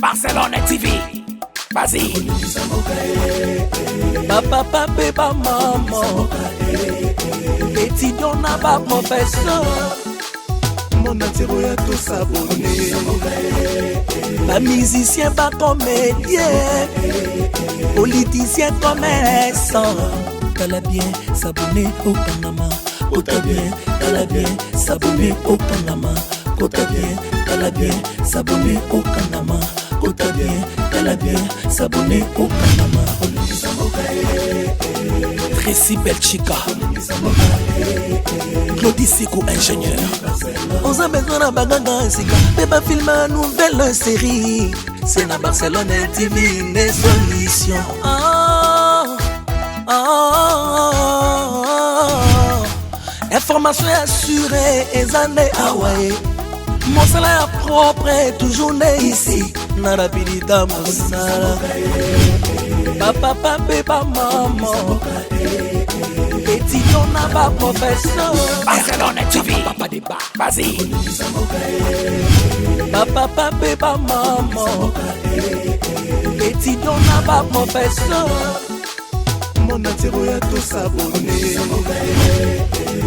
Barcelone TV. Vas-y. Papa, papa, maman. Étudiant n'a pas professeur. Mon atiro ya tout s'abonner. Pas musicien, pas comédien. Politicien, commerçant. T'as bien s'abonner au Panama. Kota bien, t'as bien s'abonner au Panama. Kota bien, t'as bien s'abonner au Panama. Kota bien, t'as bien s'abonner au Panama. Tracy Belchica, Claudie Sikou, ingénieur. On a besoin d'un bagage, mais pas filmer une nouvelle série. C'est la Barcelone TV, les solutions. Information assurée, et années Hawaii. Mon salaire propre est toujours né ici. Narapidita Moussala. Papa, papa, maman. Étudiant n'a pas professeur. Barcelone TV. Papa débat. Vas-y. Papa, papa, maman. Étudiant n'a pas professeur. Mon atiro ya tout s'abonner.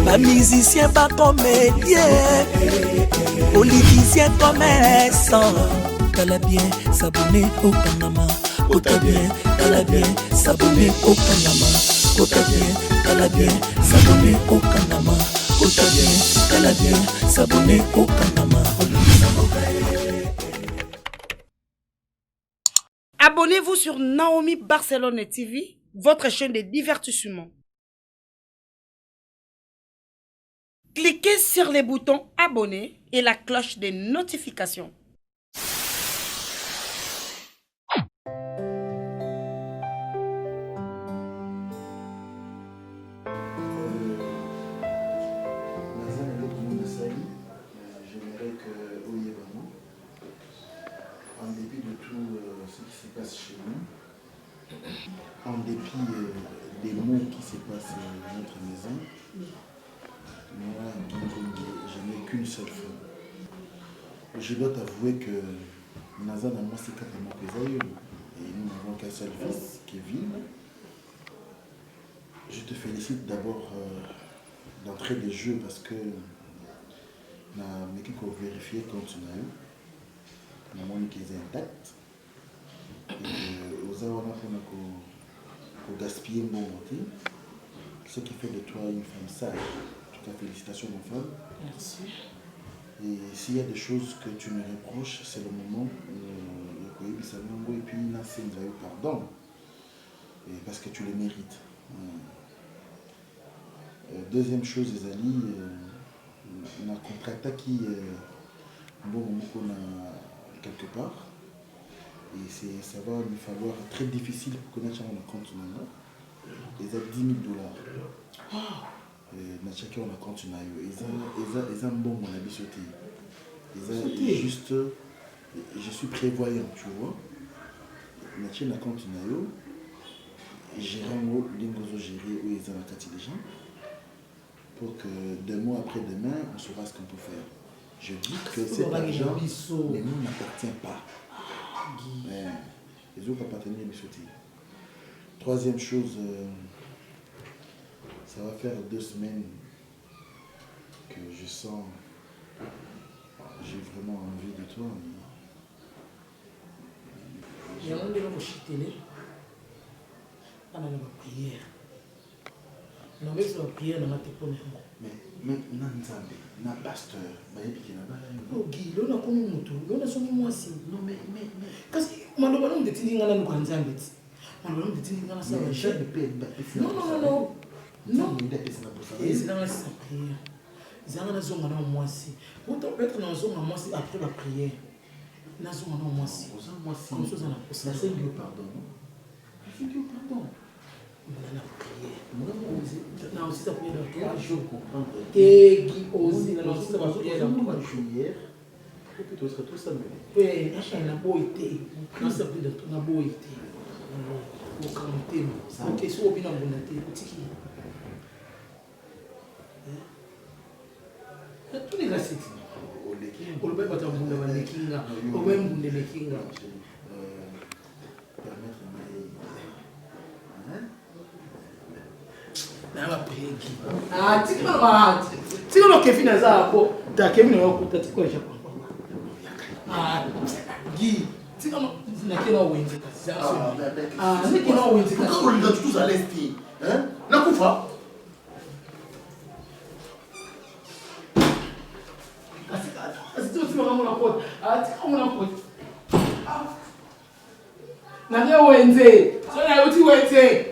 Pas musicien, pas comédien. Politicien, commerçant. T'as bien s'abonner au Panama. Kota bien, t'as bien s'abonner au Panama. Kota bien, t'as bien s'abonner au Panama. Kota bien, t'as bien s'abonner au Panama. Abonnez-vous sur Naomi Barcelone TV, votre chaîne de divertissement. Cliquez sur les boutons abonner et la cloche des notifications. J'aimerais que Oyebano, en dépit de tout ce qui se passe chez nous, en dépit des mots qui se passent dans notre maison, moi, je n'ai qu'une seule femme. Je dois t'avouer que Nazan a moi c'est carrément pesé et nous n'avons qu'un seul fils, Kevin. Je te félicite d'abord d'entrée des jeux parce que mais qu'il faut vérifier quand tu as eu. Maman qui est intacte. Et aux awana pour gaspiller mon côté. Ce qui fait de toi une femme sage. En tout cas, félicitations mon femme. Merci. Et s'il y a des choses que tu me reproches, c'est le moment où et puis pardon. Et parce que tu le mérites. Deuxième chose, Ezali, on a contre-attaqué bon quelque part. Et ça va nous falloir très difficile pour connaître mon compte maintenant. Ils ont 10 000 $. On a compte ils ont bon mon habit sauté. Ils juste, je suis prévoyant, tu vois. On a compte gérant l'ingozo géré où ils ont la carte des gens. Pour que 2 mois après demain, on saura ce qu'on peut faire. Je dis que cet argent ne nous n'appartient pas. Les autres appartiennent à Bissoti. Troisième chose, ça va faire 2 semaines que je sens, j'ai vraiment envie de toi. J'ai envie de vous chiter. On a une prière. On a une prière dans ma tête. Mais Nanzambe, na pasteur, Bayepiki na Bala. Oh Guy, l'on a connu Moutou, l'on a sonné moi aussi. Non mais. Parce que malheureusement, on détient dans la Nzambe. Malheureusement, on détient dans la salle. Non. Non. Et c'est dans la prière. C'est dans la zone à moi aussi. Pour être dans la zone à moi aussi après la prière. Dans la zone à moi aussi. Comme ça, on a posé. La Seigneur pardon. La Seigneur pardon. On a prié. Non, aussi ça prière dans 3 Je jours. comprends. Et qui aussi, non, aussi ça va prier dans 3 jours. Ou plutôt ce serait tout ça même. Oui, on a beau été. Non, ça prier dans 3 beau été. Au quarantaine. Ça a question au bien en bonne été. Tous les gars, c'est ça. Au même mundele kinga. Nanga pegi. Tika no Kevin azapo. Da Kevin wakuta tiko ja kwa. Gi. Tika no nakena wenze kasi. Nakena wenze kasi. Pourquoi on lui donne tous à l'esti? Hein? Nakufa? Nanga wenze. Sona uti wenze.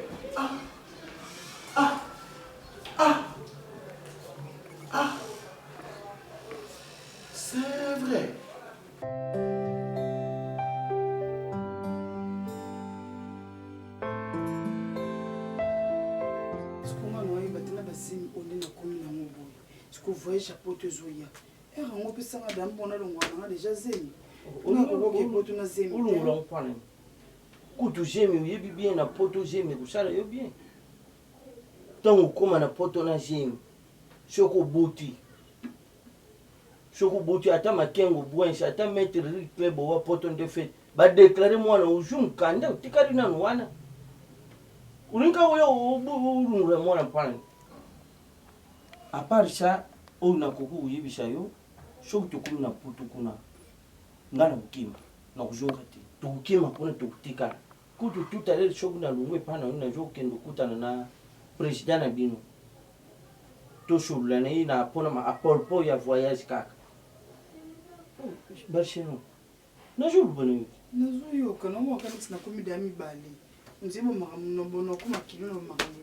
C'est vrai. voyage chapeau zoya et rango pe sanga dam bona lo ngwana déjà zemi ona ko ke poto na zemi ulungula nkwana kutu jemi uyebi bien na poto jemi kusala yo bien tango koma na poto na jemi shoko buti ata makengo bwenshi ata mettre rythme bo wa poto nde fait ba déclarer mwana ujum kanda utikari na nwana ulinka wo ulungula mwana pana à part ça on na kuku uyibisha yo shoku tukuna na putu kuna ngana mkima na kujunga ti tukima kuna tukutika kutu tutalele shoku na lungwe pana na joku kendo kutana na president na bino to shulana ina pona ma apolpo ya voyage kaka barsheno na julu bone nazo yo kana mo kana tsina komida mibale nzebo makamuno bono kuma kilino makamuno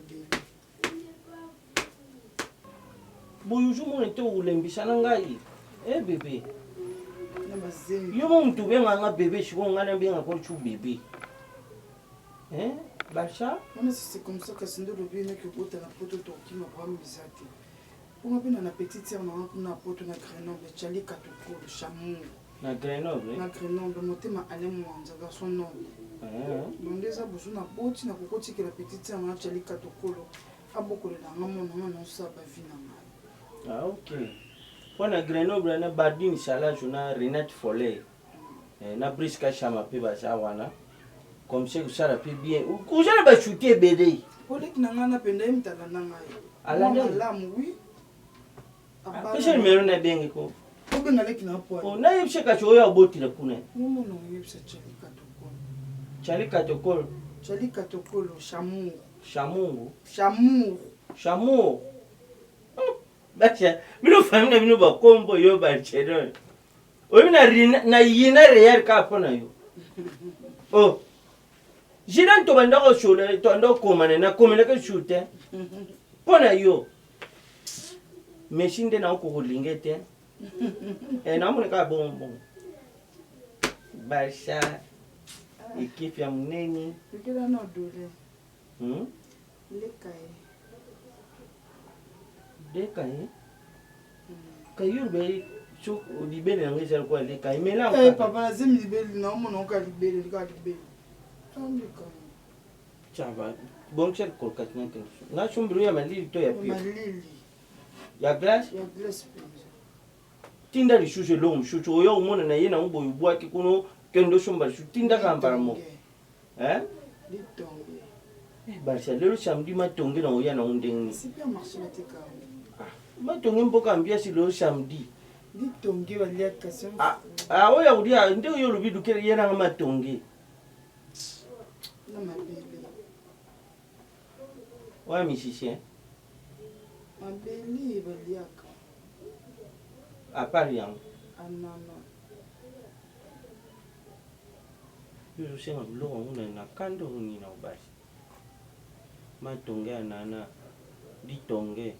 boyuju mone te ulembisana ngai bebe na mazemi yo muntu benga bebe shiko ngana benga ko chu bebe basha on c'est comme ça que sindo le bien que bota na poto to kima kwa mbisati on pena na petite sœur na poto na Grenoble chali katoko chamu na Grenoble motema ale mwanza garçon noble ndeza busu na boti na kokoti ke la petite sœur na chali katoko aboko le na ngamo na saba vina. Ah ok. Wana Grenoble na Bardine Salage na Renate Follet. Na Briska Chama pe ba wana. Comme c'est que ça la pe bien. Ou jana ba shooter BD. Olek na ngana penda imtala na ngai. Ala oui. Pesa numero na bengi ko. Ko benga leki na po. O na yebse ka choya boti la kuna. Momo no yebse chali katokolo chamour. Bacha, mino famille mino ba kombo yo ba chedon. Oyo na yina real ka pona yo. Oh. Jiran to banda ko shule to ndo komane na komene ka shute. Pona yo. Meshinde na ko lingete. Na mo ka bon. Basha équipe ya muneni. Ikela no dole. Lekai kayur be chuk libele ngeza kwa lekai mela papa nazemi libele na mo ka libele tambika chava bon cher kolkat na chumbru ya malili to ya pio malili ya glace tinda lishushe lo mshushu oyo umona na yena umbo yubwa kikuno kendo shumba tinda kambara mo litonge Barcha lelo samedi matonge na oya na undeng super marché matika matonge mboka ambia si lelo samedi litonge walia kaso oya udia ndio yo lubidu kele yena matonge na mabele wa musicien mabele baliaka apart yango anana yo senga lo nguna na kando ni na ubasi matonge anana litonge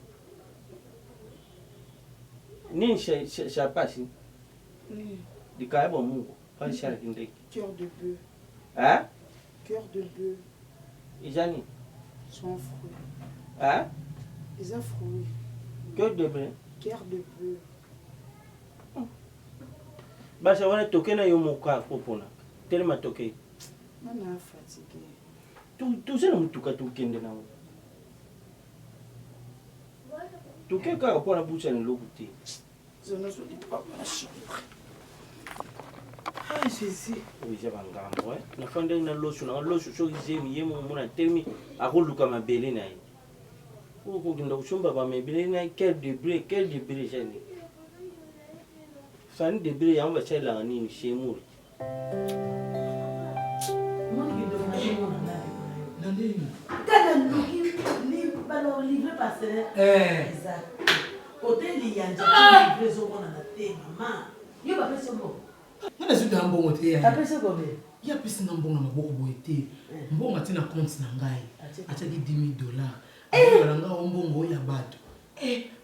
ni ça passe di kaibo mungu pas cher kinde cœur de bœuf cœur de bœuf ijani sans fruit ils ont fruit cœur de bœuf basa wana tokena yo muka popona tellement toke mana fatigué tu sena mutuka tukende nawo tuke kaka pona bucha ni lokuti zona zo di pas ma chambre Ah, Jésus. Oui, j'ai un gambo. Na fande na losu so izemi yemo mona termi akoluka mabele na ye. Ko kinda kushomba ba mabele na quel débris jeni. Sani débris yamba chela nini shemuri. Kada ni balo livre passer. Exact. Hôtel yanja livre zo mona na te mama. Yo ba pesa mo. Ngana zuda mbongo te ya. Apesa ko be. Ya pesa na mbongo na maboko boye te. Mbongo atina compte na ngai. Achaki $10,000. Balanga mbongo ya bato.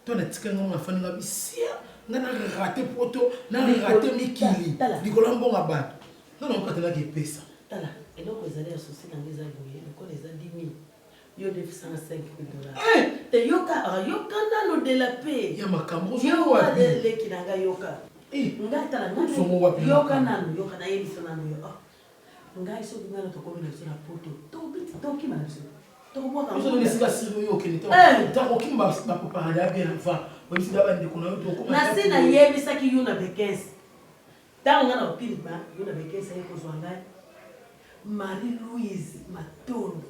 To na tika ngoma fani nga bisia. Ngana rate poto, na rate mikili. Likola mbongo bato. Ngana okatela ke pesa. Tala, eloko ezali associé na ngeza boye, lokolo eza 10,000. Yo $105,000. Te yoka nano de la paix. Ya makambo zo Yo wapi? de leki na nga yoka. Ngai tala ngai yoka nano yoka na yeli sona no yo. Ngai so ngana to komi na so na poto. To biti to ki mana so. To bwa ka. Zo ne sika siro yo ke ni to. Ta ko kimba ba papa ya bien fa. Bo isi daba ndi kuna yo to ko. Na sina yebi saki yuna bekes. Ta ngana opili ba yuna bekes ayi ko zo ngai. Marie-Louise Matondo.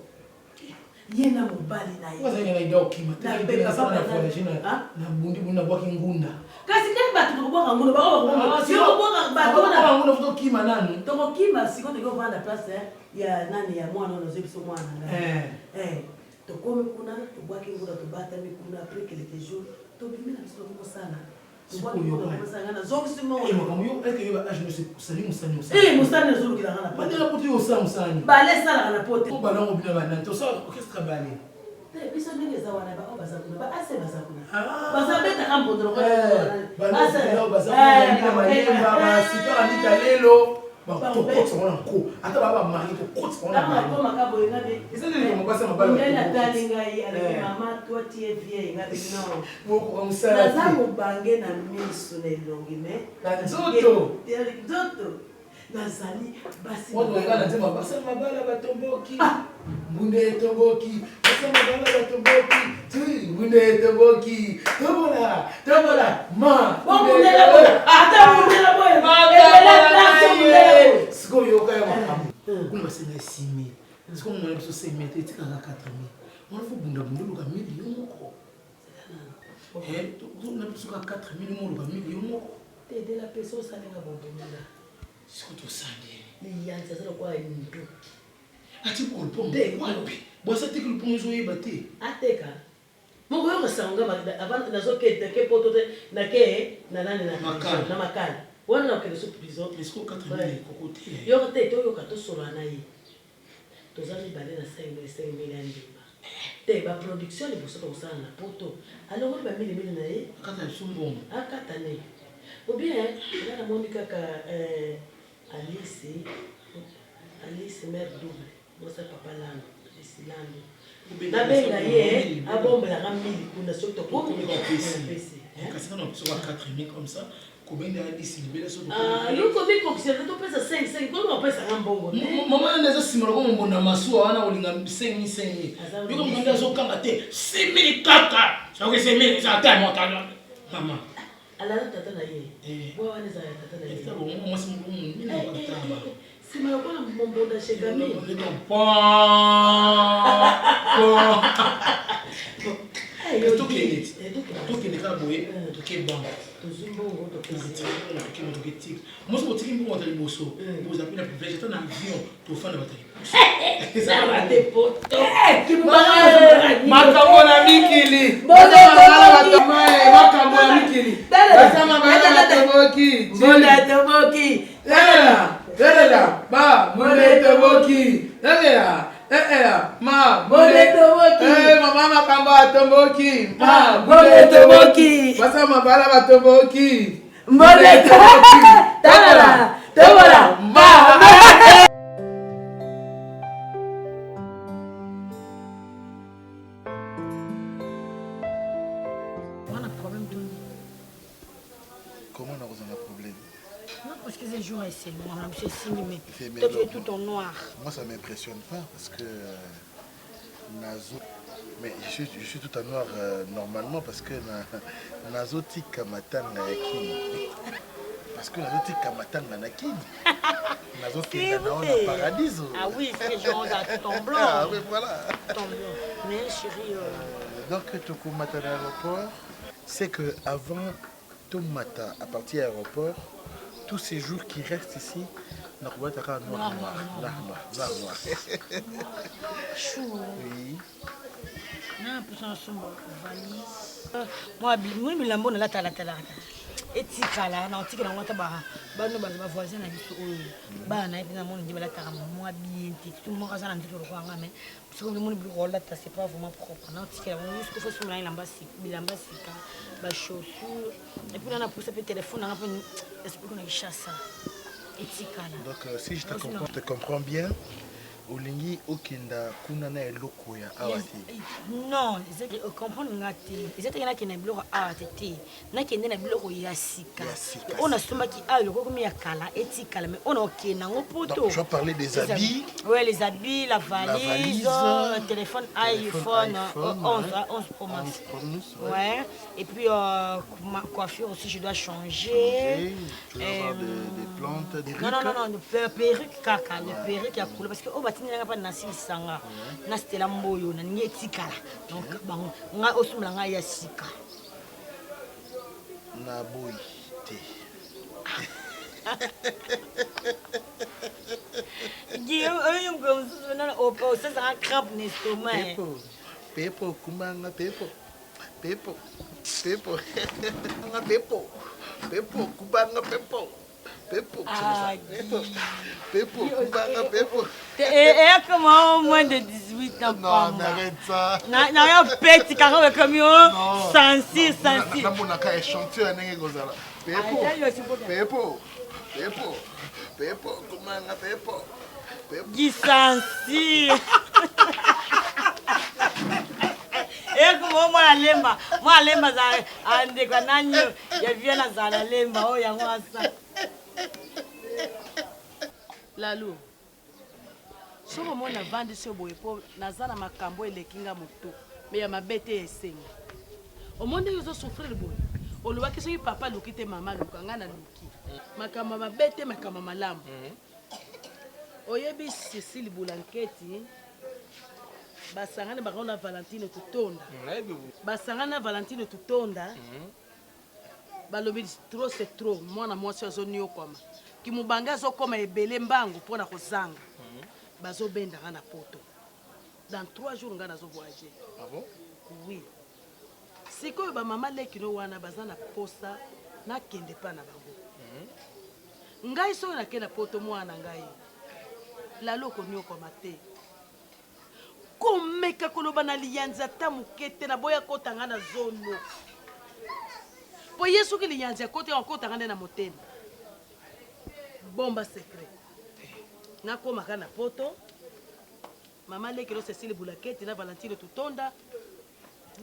Yena mobali na ye. Waza yena ida okima. Na beka papa na fona jina. Na bundi bunda bwa kingunda. Kasi kani batu ko bwa ngunda ba ko. Sio bwa ba ko na ngunda futo kima nani? To ko kima siko de ko vanda place ya nani ya mwana no zebiso mwana nga. To ko kuna to bwa kingunda to bata mi kuna après quelques jours to bimina biso ko sana. Musani zulu kila ngana pati la poti osa musani bale sala ngana poti ko balongo bina bana to sa orchestre bale biso ndenge za wana ba bazakuna ba ase bazakuna bazabeta kambondro ko bazakuna mayemba ba sita ndita lelo ba to kotsa wana ko ata baba mari to kotsa wana mari ko makabo ngabe isende ni mabasa mabala ngena tali ngai ale mama to tie vie ngabe no boko amsala nazamu bange na miso na elongi me na nzoto nazali basi watu wengana nasema basa mabala batomboki mbunde tomboki basa mabala batomboki mbunde tomboki tobola ma mbunde la ata mbunde la boy siko yoka ya makambo kuna basenga 6,000 siko mwana biso 5,000 etika ka 4,000 mwana fo bunda luka million moko na biso ka 4,000 mo luka million moko te de la peso salenga bombonda siko to sande ni yanza zalo kwa ndu ati ko pombe wapi bosa tiki lupongo zo yeba te ateka mongo yo masanga avant nazo kete ke poto te na ke na nani na makala wana na kele so prison esco 4,000 kokote yo te to yo ka to solo na ye to zali balé na 5,000 ya ndimba te ba production ni boso ko sala na poto alors ba mili na ye akata sumbongo akata ne ou bien na moni kaka Alice mère double bosa papa lando isilando na benga ye abombela ka mili kuna soto ko ko pesi kasi kana so 4,000 comme ça combien Alice libela so yo ko bi ko kisa to pesa 5 ko no pesa ngambongo mama neza simolo ko mbona masuwa wana olinga 5,000 yo ko mbona zo kanga te 6,000 kaka so ke 6,000 za ta montagne mama ala tata na ye bo wana za tata na ye esta bo mo mo mimi na batamba sima ko na mbonda shegami tokende kaka boye toke bank tozimbongo toketike moso botiki mbongo ata liboso bozapena privilege ata na avion tofanda bata makambo na mikili makambo na mikili toboki Delela ba mole toboki delela ma mole toboki mama makambo atomboki ma mole toboki basa mabala batomboki mole toboki tala tobola ma Comment on a un problème? Non, parce que ces jours, c'est noir, monsieur Sinimé. Toi, tu es tout en noir. Moi, ça ne m'impressionne pas parce que Nazo. Mais je suis tout en noir normalement parce que Nazo tika matanga yakini. Parce que Nazo tika matanga nakini. S'il vous plaît. Paradiso. Ah oui, c'est genre ton blanc. Ah oui, voilà. Ton blanc. Mais chérie... Donc, tu matin à l'aéroport, c'est que avant tout matin, à partir de l'aéroport, tous ces jours qui restent ici, noir. Chou. Oui. Non, pour ça, on valise. Moi, bilambo na la tala. Etikala na otikala ngota ba bano ba voisin na biso oyo ba na epina mon ndima la tara moi bien tout le monde a ça ndito ko nga mais parce que le monde bi rola ta c'est pas vraiment propre na otikala on juste faut sur la bilamba sika ba chaussures et puis on a poussé le téléphone on a fait esprit qu'on a chasse etikala. Donc si je te comprends bien, olingi okenda kuna na eloko ya awati. Non, c'est que comprendre ngati. C'est que na kena biloko awati. Na kende na biloko ya sika. On a soma ki a loko comme ya kala etikala mais on a okena ngopoto. Donc je vais parler des habits. Ouais, les habits, la valise, le téléphone iPhone 11 Pro Max. Ouais. Et puis ma coiffure aussi je dois changer. Tu vas avoir des plantes, des Non, le perruque kaka, le perruque ya couleur parce que tinga pa nasi sanga na stela mboyo na nyetikala donc bango nga osumla nga ya sika na boy te Guillaume oyum comme ça na opo ça ça crampe ne stomac pepo kumanga pepo kubanga pepo Pepo, Pepo. Et comment moins de 18 ans? Non, n'arrête ça. Non, petit carreau comme yo. 106. Non, on a échantillon à Gozala. Pepo, comment Pepo? Gisansi. Et comment moi lemba za ande kwa nanyo ya viena za lemba o ya ngwasa. Lalo, soko mona vandi sio boye po nazana makambo elekinga moto me ya mabete esenga omonde yozo souffrir boye olobaki soki papa luki te mama luka nga na luki makambo mabete makambo malamu oyebi Cécile Bulanketi basangana bakona Valentine Tutonda balobi trop c'est trop mwana mwasi azonio koma kimubanga azokoma ebele mbangu mpona kozanga bazobendanga na poto dans 3 jours nga nazo voyager. Ah bon? Oui. Sikoyo ba mama lekino wana baza na posa nakende pa na bango ngai soyo nakenda poto mwana ngai laloko nyokoma te komeka koloba na liyanza ta mokete na boya kotanga na zono po yesu ki liyanza kote akotanga nde na motema bomba secret nakomaka na poto mama lekelo Cécile Bulanketi na Valentine Tutonda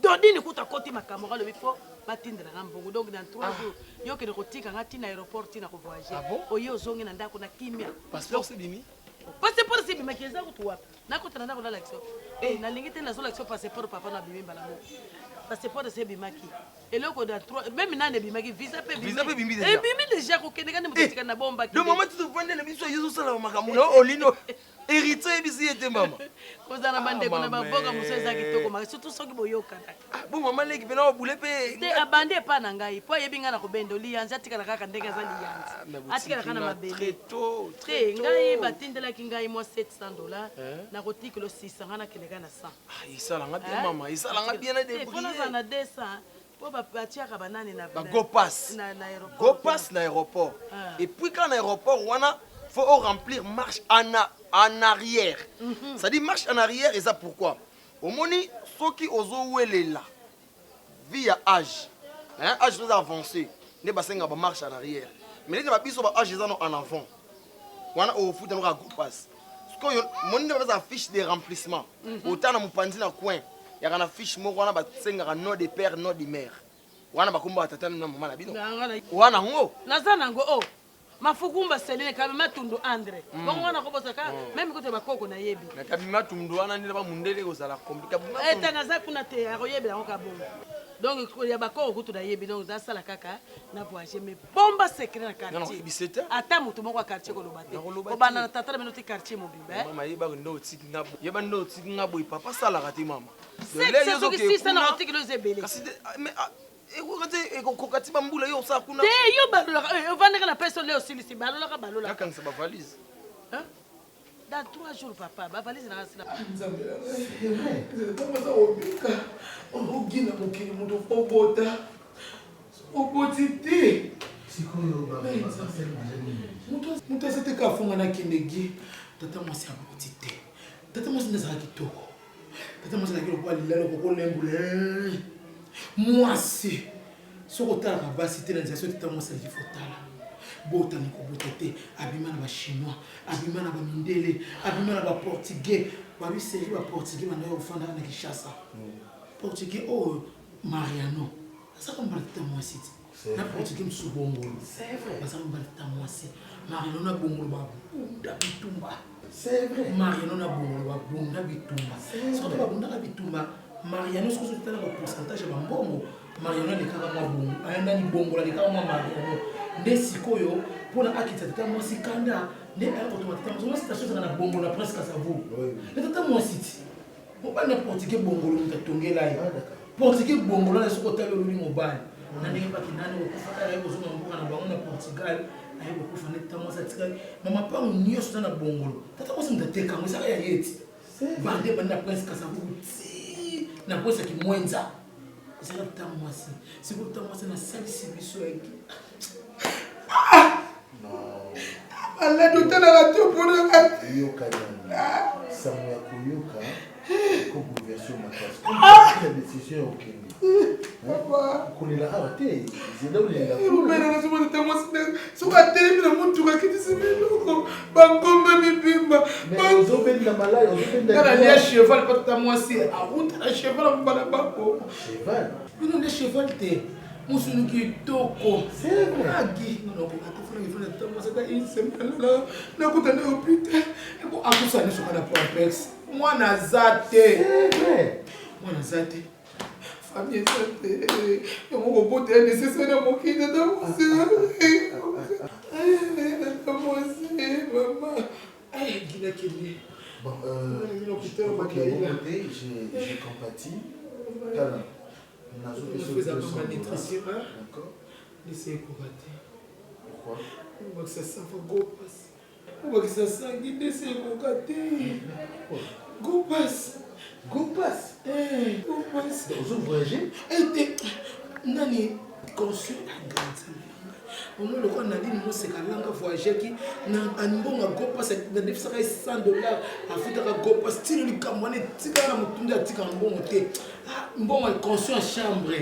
dodini kuta koti makamora le bifo batindela na mbongo donc dans 3 jours yoke de kotika ngati na aéroport tina ko voyager oye ozongi na ndako na kimia passeport c'est bimi passeport c'est bimi kiza kutu wapi nakota na ndako na l'action na lingite na zo l'action passeport papa na bimi mbala mo passeport c'est bimaki eloko da 3 même nane bimaki visa pe bimi déjà bimi déjà ko kende kana mutika na bomba ki le moment tu prends le biso yesu sala makamuna olino héritier bisi était maman kozana bandeko na baboka museza kitoko maka surtout soki boyoka bon maman leki pena obule pe te abande pa na ngai po yebi nga na kobendo liyanza atikala kaka ndenge aza liyanza atikala kana mabele te ngai batindelaki ngai mo $700 na kotikelo 600 nga na keleka na 100 isalanga bien maman isalanga bien na débrouiller pona za na 200 po batiaka banani na go pass na aéroport et puis quand na aéroport wana faut remplir marche en arrière. Ça dit marche en arrière et ça pourquoi? Au moni soki ozo welela via âge. Hein, âge très avancé. Ne basenga ba marche en arrière. Mais les ba biso ba âge en avant. Wana au foot na go pass. Parce que moni ne ba fiche de remplissement. Autant na mupandi na coin. Ya kana fiche moko wana ba senga nom de père, nom de mère. Wana ba komba tata na mama na bino. Wana ngo. Nazana ngo oh. Mafukumba Celine kabima tundu Andre. Bongo na kobosaka même kote bakoko na yebi. Na kabima tundu wana ndila ba mundele ko sala komplika. Eta naza kuna te akoyebela ngo kabongo. donc ya bakoko kutu nayebi donc nasala kaka na voyage mais bomba secret na quartier ata moto moko ya quartier koloba te kobanda na tata na bino ti quartier mobimba mama yeba ndo otiki nga yeba ndo otiki nga boy papa salaka te mama c'est soki sisa na otiki loze ebele kasi mais kokati bambula yo osala kuna te yo balolaka ovandaka na personne leo osilisi balolaka balolaka akangisa bavalise dans 3 jours papa bavalise na asila nzambe obika ogina mokili moto obota oboti te moto aseteka afunga na kindegi tata mwasi aboti te tata mwasi ndazala kitoko tata mwasi azalaki lokola lilala kokolembula mwasi soki otalaka basi te na nzela soki tata mwasi aliki fotala botani kobota te abima na bachinois abima na bamindele abima na baportugais babiseri baportugais bandoya kofanda na kishasa portugais oyo mariano azaka mbala tata mwasi ti na portugais mosusu bongolo bazaka mbala tata mwasi mariano na bongolo babunda bitumba mariano na bongolo babunda bitumba soki babundaka bitumba mariano soki ozotala bapourcentage ya bambongo mariano alekaka mwa bongo ayandani bongola alekaka mwa mariano nde sikoyo mpona akitisa tata mwasi kanda nde ayakotoma tata mwasi mwasi tasio ezaka na bongolo na prince kasavu nde tata mwasi ti mobali na portugais bongolo moto atongela ye portugais bongolo na soki otali ololi mobali na ndenge mpaki nani okufaka aye kozonga mboka na bango na portugal aye kokufa nde tata mwasi atikali mamapango nyonso eza na bongolo tata mwasi moto atekango ezaka ya ye ti bande bandi na prince kasavu ti na prince akimwenza ezala tata mwasi sikoyo tata mwasi nasalisi biso yaki malade otalaka te oponaka te yoka nani sango ya koyoka kobouleverse makasi décision ya okende kolela awa te zela olela nasomo tata mwasi soki atelemi na motuka akitisi biloko bangombe mibimba ozobenda malai ozobenda lia cheval mpo tata mwasi awuta na cheval na mobala bako cheval bino nde cheval te musunu kitoko agi nakuta nde hôpital akusani soka na pampex mwana aza te mwana aza te famille eza te yango kobota ya nécessaire na mokili tata mwasi mama ginakende j'ai compati tala Laissez combattre. Pourquoi? On voit que ça va go passe. On voit que ça sanguine, laissez combattre. Go passe. Go passe. Go passe. Vous voyagez? Nani conçu la grande. On le croit Nadine Moseka langa voyageki na mbonga go passe na defisaka $100 afutaka go passe style likamwane tika na mutunda tika mbongo te. Mbongo conçu en chambre.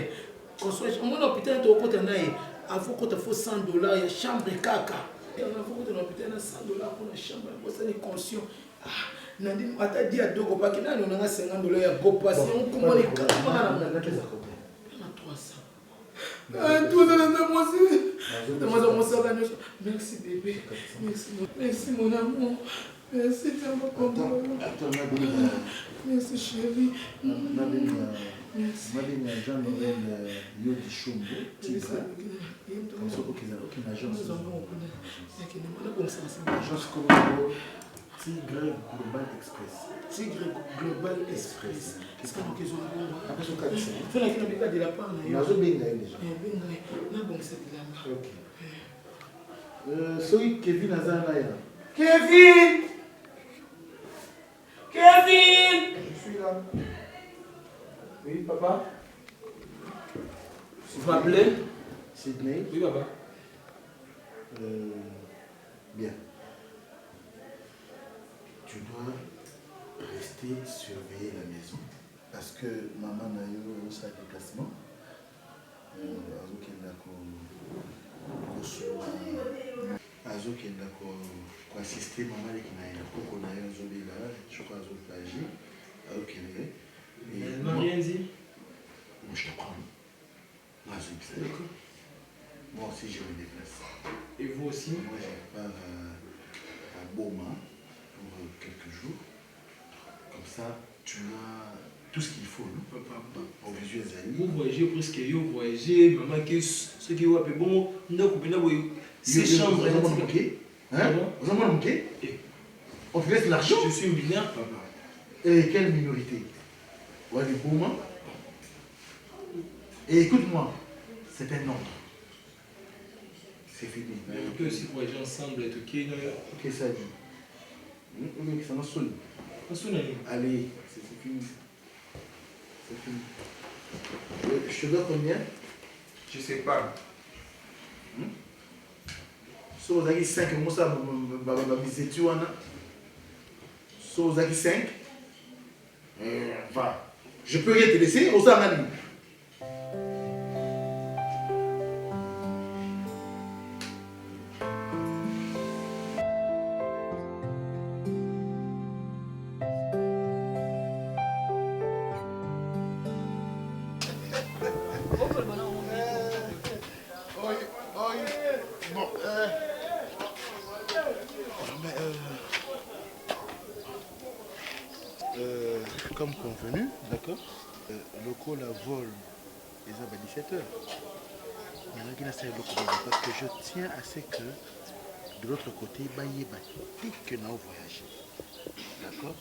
Mon hôpital to kota naye afo kota fo $100 ya chambre kaka et on afo kota na hôpital na $100 pour la chambre pour ça les conscient nandi ata dia doko pa kina no nga $50 ya go passe on kombo les kaka na 300 tout dans la moitié merci bébé merci mon amour merci merci chérie Madame Jean Noël Yodi Chumbo, Tigre, comme ça, aucune agence. Agence Comoro, Tigre Global Express. Tigre Global Express. Qu'est-ce qu'on a besoin de après ce cas, il faut la kilométre de la part. Ok. Celui Kevin Azanaya. Kevin! Kevin! Je suis là. Oui, papa. Vous m'appelez? Sydney. Oui, papa. Bien. Tu dois rester surveiller la maison. Parce que maman n'a eu un déplacement. Azokenda assister maman qui n'a eu beaucoup na yo zobela je crois azoplagi azokende. Non, rien dit. Moi, je te prends. Moi, aussi, je me déplace. Et vous aussi? Moi, je pars à Boma pour quelques jours. Comme ça, tu as tout ce qu'il faut, non? Pour visuel Zali. Vous voyagez presque, vous voyagez, maman, ce qui est bon, on a coupé ces chambres. Vous avez manqué? On te laisse l'argent? Je suis binaire, papa. Et quelle minorité? Ouais, les Bouma. Et écoute-moi, c'est un ordre. C'est fini. On peut aussi voyager ensemble, être ok. Ok, ça dit. Oui, ça m'a sonné. Allez, c'est fini. C'est fini. Je te dois combien? Je sais pas. Si vous avez 5, moi ça va viser tu en as. Si vous avez 5, enfin, je peux rien te laisser, on s'en a dit. Bon, comme convenu, d'accord, le call à vol est à 17h. Parce que je tiens à ce que de l'autre côté, il y ait que nous voyager. D'accord?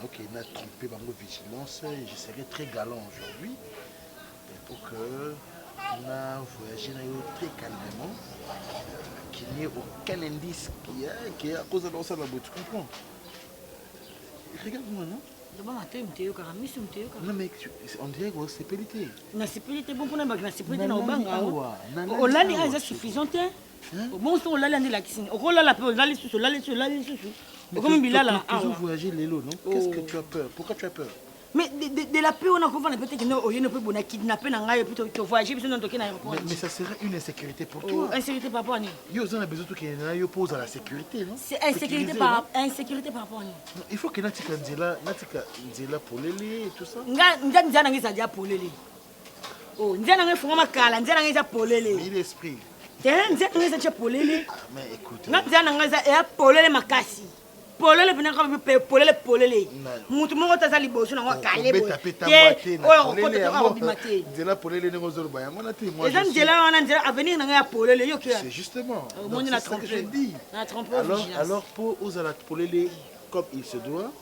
Ok, on a trompé ma vigilance et je serai très galant aujourd'hui pour que on a voyagé très calmement, qu'il n'y ait aucun indice qui est à cause de ça, tu comprends? Regarde-moi, non? Non, mais on dirait que c'est pélité. Na sécurité bon pour na sécurité na obanga olali aza suffisante bon so olali andi la kisini okolala pe olali susu olali susu comme bilala tu veux voyager l'élo, non? Qu'est-ce que tu as peur? Pourquoi tu as peur? mais de la paix on a convaincu peut-être que non oyé ne peut bona kidnapper na ngai plutôt que voyager puis non toquer na aéroport. Mais ça serait une insécurité pour toi. Insécurité par rapport à ni. Yo on a besoin tout qu'il y pose à la sécurité, non? C'est insécurité par rapport à ni. Il faut que natika nzela polele et tout ça. Nzana ngisa dia polele. Oh, nzana ngefunga makala, nzana ngisa polele. Mais l'esprit. Nzana ngisa dia polele. Mais écoute. Nzana ngisa ya polele makasi. Polele pena ka polele. Mutu moko taza liboso na ngakale bo. Oyo ko to ka bimate. Nzela polele ngo zolo ba yango na te moi. Les nzela wana nzela avenir na ya polele yo kia. C'est justement. Mon na trompé. Na trompé. Alors pour aux polele comme il se doit,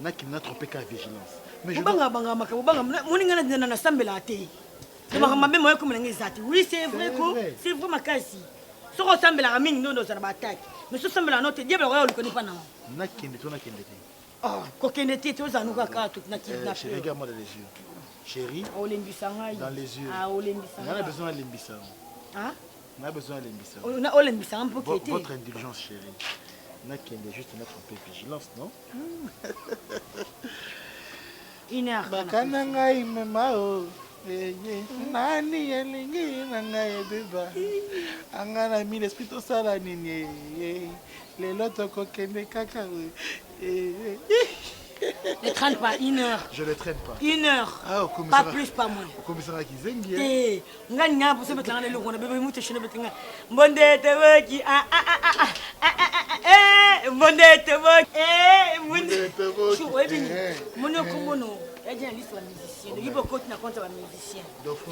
n'a qu'il n'a trompé qu'à vigilance. Mais je banga makabo banga moninga na na sambela te. C'est ma mabe moyo comme ngezati. Oui, c'est vrai ko. C'est vrai makasi. Soko sambela ka mingi ndo za attaque. Mais so sambela no te diable ko yo likoni pa na. Na kende to na kende te. Ah, ko kende te to za nuka ka to na kidnapper. Chérie, regarde-moi dans les yeux. Chérie. Dans les yeux. Ah, olembisa. On a besoin de lembisa. Hein? On a besoin de lembisa. On a olembisa un peu qui votre indulgence, chérie. Na kende juste notre vigilance, non? Une heure. Bakana ngai mama. Nani elingi na ngai beba angana mi l'esprit to sala nini lelo tokokende kaka Ne traîne pas, une heure. Je ne traîne pas. Une heure. Ah, pas plus, pas moins. Au commissariat qui zengi. Eh, nganya pour se mettre dans les locaux, on a besoin de muter chez nous betinga. Bonde te qui bonde te bonde te Chou, eh bien. Mono komono. Il y a une liste de musiciens. Il y a beaucoup de comptes de musiciens.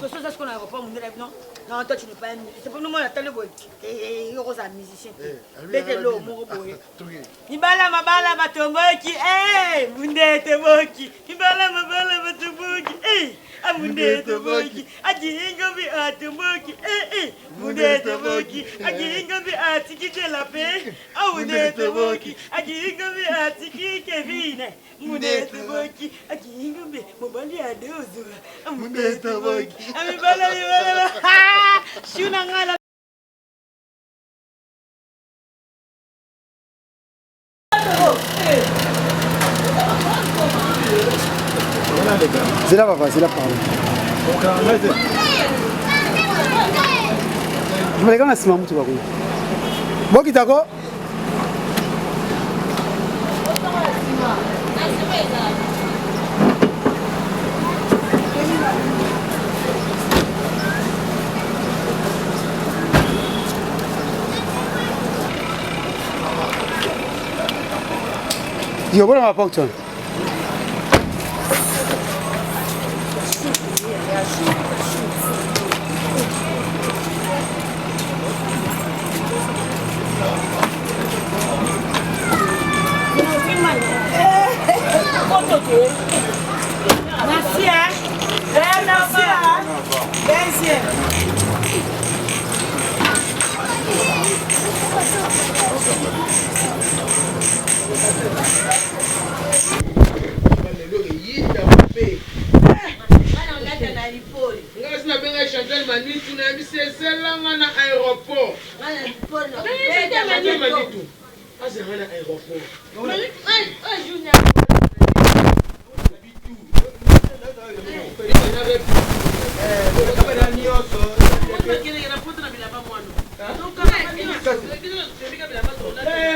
C'est ça ce qu'on a pas mon élève non. Non, toi tu n'es pas un musicien. C'est pour nous moi la télé boy. Et il y a un musicien. Bête l'eau mon boy. Ibala mabala batomboki. Eh, bonde te boki. Ibala mabala batomboki. Eh, bonde te boki. Ajingo bi atomboki. Eh, bonde te boki. Ajingo bi atiki de la paix. Ah, bonde te boki. Ajingo bi atiki Kevin. Bonde te boki. Ajingo mobali ya deozo mundeta boki amibala shuna ngala c'est là papa, c'est là pardon. Je me regarde à Simon tu vas quoi. Boki tako. Yo, voilà ma porte. Merci, hein. Merci, hein. Deuxième. Ngasina benga Chantal Manitou na bisese langa na aéroport. Chantal Manitou. Azanga na aéroport.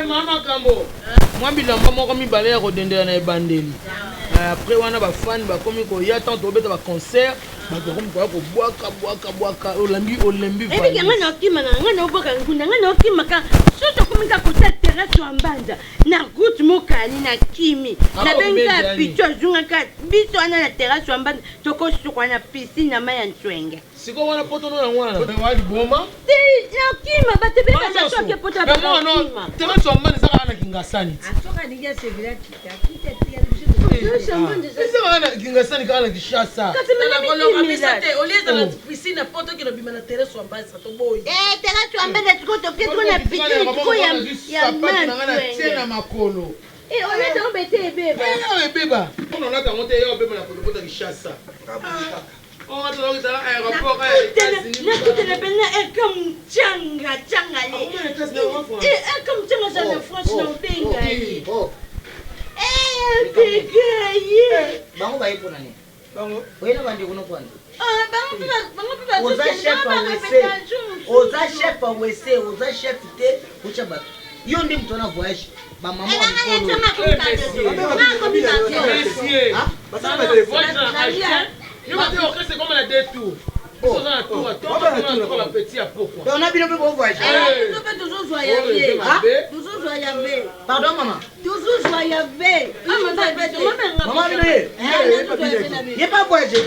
Mama Kambo. Moi bilamba moko mibale ya kodendela na ebandeli. Après wana ba fan ba komi ko ya tant obeta ba concert ba komi ko bwaka olembi va. Et ngana okima ngana oboka ngunda ngana okima ka soto komika kota terrasse wa mbanda na route mokali na kimi na benga picho zunga ka biso ana na terrasse wa mbanda toko sukwa na piscine na maya ntwenge. Siko wana poto no wana wali boma na okima batebeka na soke poto ba okima terrasse wa mbanda saka na kingasani asoka diga sevila kita kingasani kana kishasa olieza na piscine poto kilo bima na terrasse wa mbasa to boy terrasse wa mbanda tuko ketu na piscine tuko ya tena makolo olieza obete beba beba on a monté yo beba na poto kishasa on va te dans l'aéroport na bena comme changa le comme changa ça na France na benga bango ba ipo nani bango wena bandi kuno kwanza bango oza chef te ucha ba yo ndi mtu ana voyage ba mama wa c'est comme la détour. On a petit à pourquoi. On a bien pour voyage. Toujours joyeux. Pardon maman. Toujours joyeux. Maman il est pas voyager.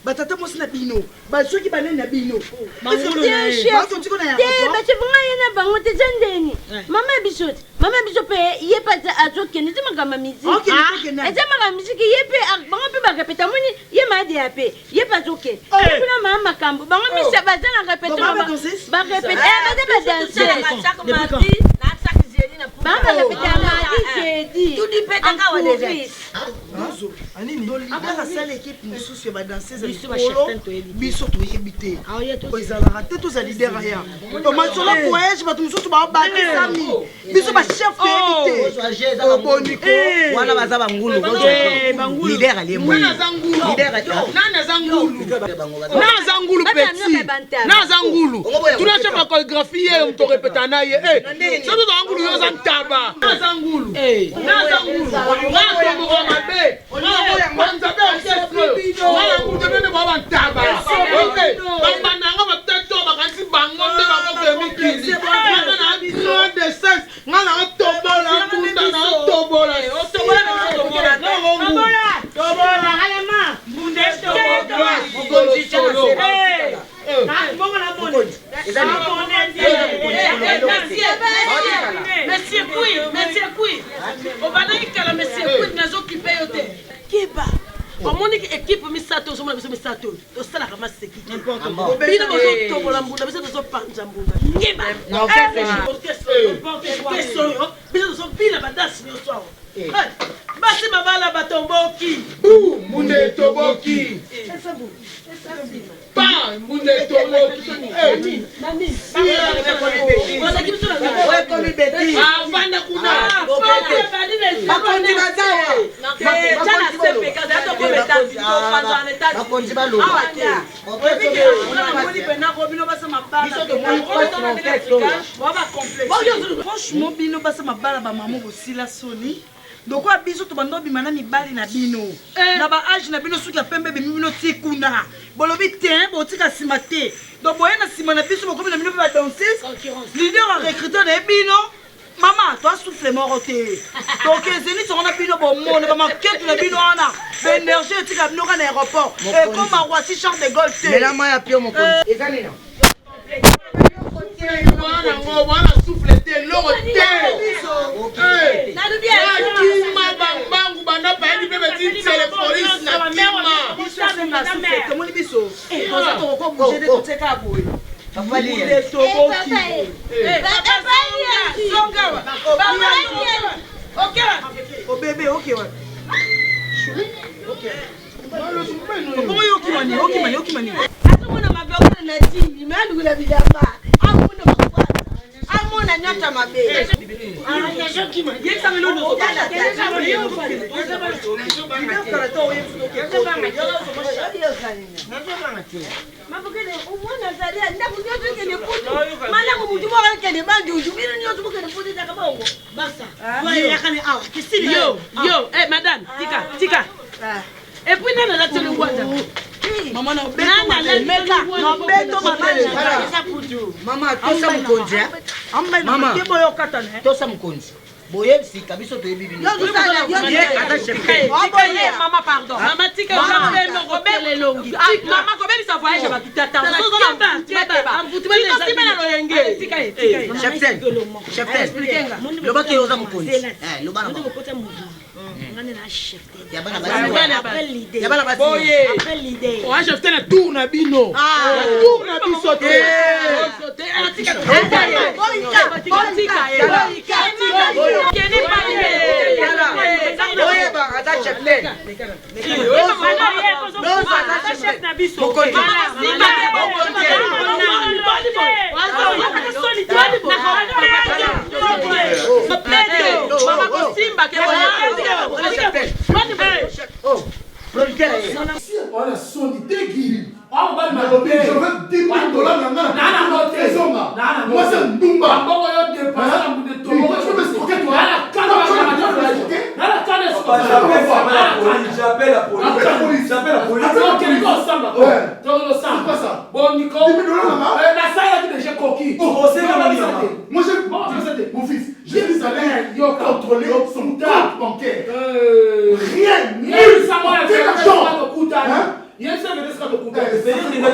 batata mosi na bino basoki banene na bino bacevungayena bango te zandeni mama biso pe ye pata azokende eza makamba miziki eza makamba miziki ye pe bango mpe barepeta moni ye maadea pe ye pe azokende kuna maa makambo bango misa baza na repeta barepeta badanse akasala ekipe mosusu ya badanseuse biso toyebi te ezalaka te toza lider aya tomasolo voyage bato mosusu babakisami biso bachef toyebi te oboniko wana baza bangulu lider aliemnaza ngulu peti naza ngulu tuna chef ya chorégraphie ye torepeta na ye soki toza ngulu yo oza ntaba naza ngulu natomboka mabe nzabe osesoyonaangulu baba ntaba bambandanga bateto bakanisi bango nde bakokemikili nga na bino de ses nga na otobola mbunda na otobola Monsieur Kui, obana ikala monsieur Kui nazokipe yo te. Kiba. Omoni équipe misato zo mona biso misato. To sala kama seki. Bino bozo tobola mbunda biso to panja mbunda. Kiba. Biso zo pila badasi yo swa. Basi mabala batomboki. Munde toboki. Ba munde toboki. Avanda kuna. Franchement bino basa mabala ba maman bosila soni ndoko ya biso tobanda obima na mibali na bino na baage na bino soki ya pembe bimi bino tie kuna bolobi te botika nsima te donc boye na nsima na biso bokomi na bino mpe badanseuse lider arecruteur na ye bino mama toasouffle moko te donc ezeli songo na bino bomone bamaketu na bino wana baénergie etika bino ka na aéroport ekoma roisi charles de gaulle te melama ya pio mokonzi eza nini wana souffle te loko te nakima bambangu banda bayedi mpe betintele polise nakima biso toza tokokobouge te toteka boye obebe okewa okimani azomona mabekona na timi me alukula bilamba amona makwata amona nyata mabe mabukele umwana zalia ndaku nyoto kene putu mala ko mutu mo kene bangi ujumira nyoto mo kene putu taka bongo basa yakane awa kisili yo madame tika et puis nana la tele wanda mama na beto mama tosa mukonzi mama boyo katana tosa mukonzi boye sika biso toyebi bino mama pardon mama tika jambe no robele longi mama ko beli sa voyage ba kitata cheptel loba ke oza mukonzi loba na ngane na chef ya bana appelle l'idée appelle l'idée o chef na tour na bino tour na biso te on a son idée qui on va me je veux 10 000 $. Moi c'est Ndumba. Moi je dépense la bout de toi. Je veux me stocker toi. J'appelle la police. Bon Nico. La salle a déjà coquille. Moi je mon fils. Je vais aller contrôler son compte bancaire. Rien. Nul ça moi l'argent. Il y a ça veut dire ce que tu coûtes. C'est il y a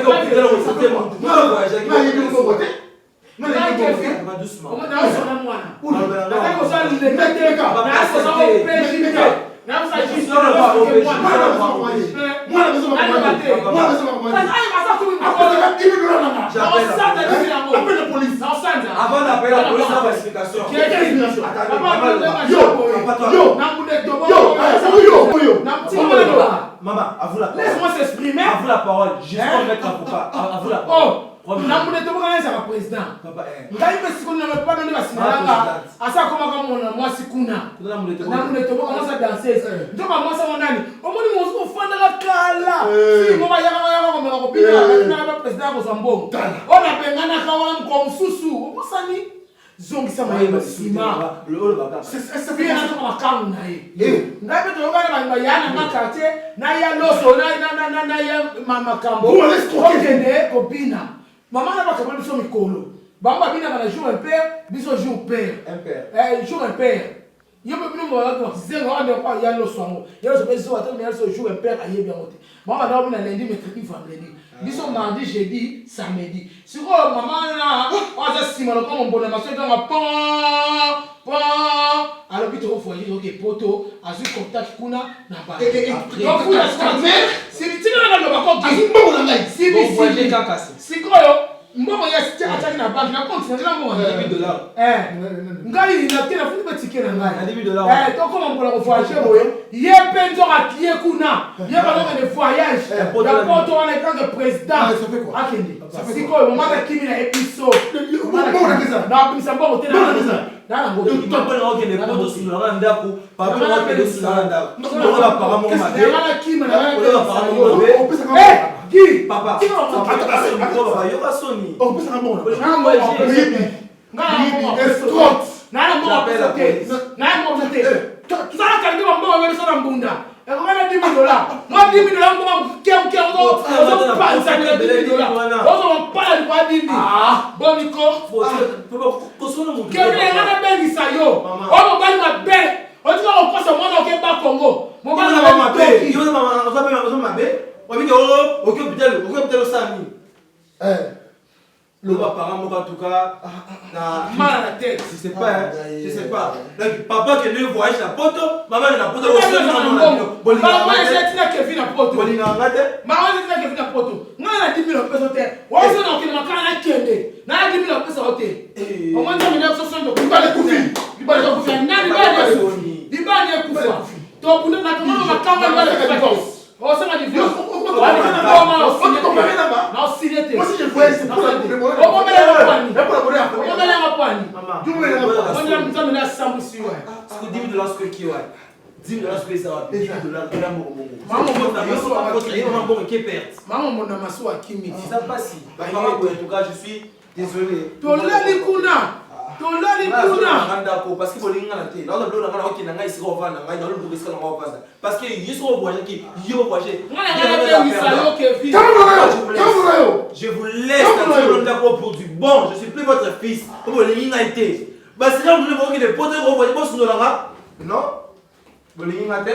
maman, à vous la parole. Laisse-moi s'exprimer. À vous la parole. Je vais mettre avocat. À vous la parole. Namune to bana za président. Papa ngai pe sikuna na papa ndio basinanga. Asa koma kama mwana mwasi kuna. Namune to bana za danseuse. Ndio kama mwasa mwanani. Omoni mwozo fanda la kala. Si mama yaka kama ko pina na ba président ko zambongo. Ona pengana kawa mko msusu. Omosani zongisa mayeba sima. Le baba. C'est bien na to makamu na ye. Ngai pe to bana ba yana na quartier na ya loso na ya mama kambo. Okende ko pina. Maman n'a pas capable de son mikolo. Bamba bina bana jour un père, biso jour père. Un père. Jour un père. Yo pe bino mo ko zero ande ko ya lo songo. Yo so beso attendre mais so jour un père aye bien monté. Maman na bina lundi mercredi vendredi. Biso mardi jeudi samedi. Siko maman na on za sima lo comme bonne maso dans pa. Alors bito ko foyer OK poto azu contact kuna na ba. Donc kuna sa mère, si tina na lo ba ko azu mbongo na ngai. Siko yo mbongo ya siti ataki na banque na compte na mbongo na $10. Ngai na tena futi betike na ngai. $10. To comme on pour voyager boye. Ye penzo atie kuna. Ye ba na voyage. Ya poto wana quand président. Akende. Siko yo mama kimi na episo. Na kumisa mbongo tena na. Na ngo to pa na okende poto sula ndako. Pa pa na okende sula ndako. Ngo la para mo ma. Na kimi na. Ngo la para mo ma. Qui papa yo pas soni on peut ça bon sala kalbi ba mbongo mele sona mbunda ekokana $10,000 moi $10,000 mbongo kem ozo panza ni $10,000 ozo mpala ni kwa dimi boniko kemi ngana bengisa yo omo bali mabe otika okosa mwana okeba Congo mobali na mabe yo mama ozo mabe obike hôpital sami le papa moi en tout cas mal à la tête je sais pas donc papa qui ne voyage la poto maman na poto maman c'est tina Kevin na poto bolinga ngate maman c'est tina Kevin na poto ngana $10,000 peso te wazo na okina makana na kende na $10,000 peso te au moins on a 60 libale kufi nani libale kufa to kuna na kama makanga libale kufa oh ça m'a dit vieux moi si je voyais c'est pour la couper moi on met la poigne parce que $10,000 ce qui ouais $10,000 ce ça va $10,000 maman mon amaso akimi ça passe en tout cas je suis désolé tolali kuna parce que bolinga na te na lo na ngana okina ngai siko vana ngai na lo bukisa na ngwa vana parce que yiso voyager qui yo voyager je vous laisse pour du bon je suis plus votre fils comme bolinga été bah c'est là vous voulez voir que les potes vont voyager boss ndolanga non bolinga te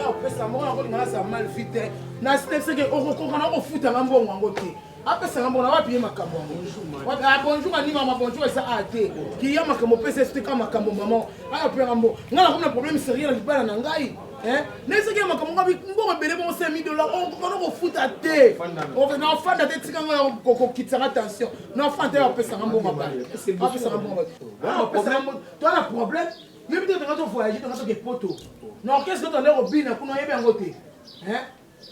apesa mbongo yango lingana sa mal vite na seke okokokana okofutanga mbongo yango te apesanga mbongo na wapiye makambo yango bonjour ani mama bonjour eza a te kiya makambo opesa esi te ka makambo mama ayapeyanga mbongo nga na komona problème sérieux na libala na ngai neseke ya makambo ngabi mbongo ebele bongo $5,000 okokana okofuta te na ofanda te tika ngo kokokitsanga tension na ofanda te apesanga mbongo abale apesanga mbongo toana problème yebi te tanga tovoyage tanga toke poto na orchestre tande robina kuna yebi yango te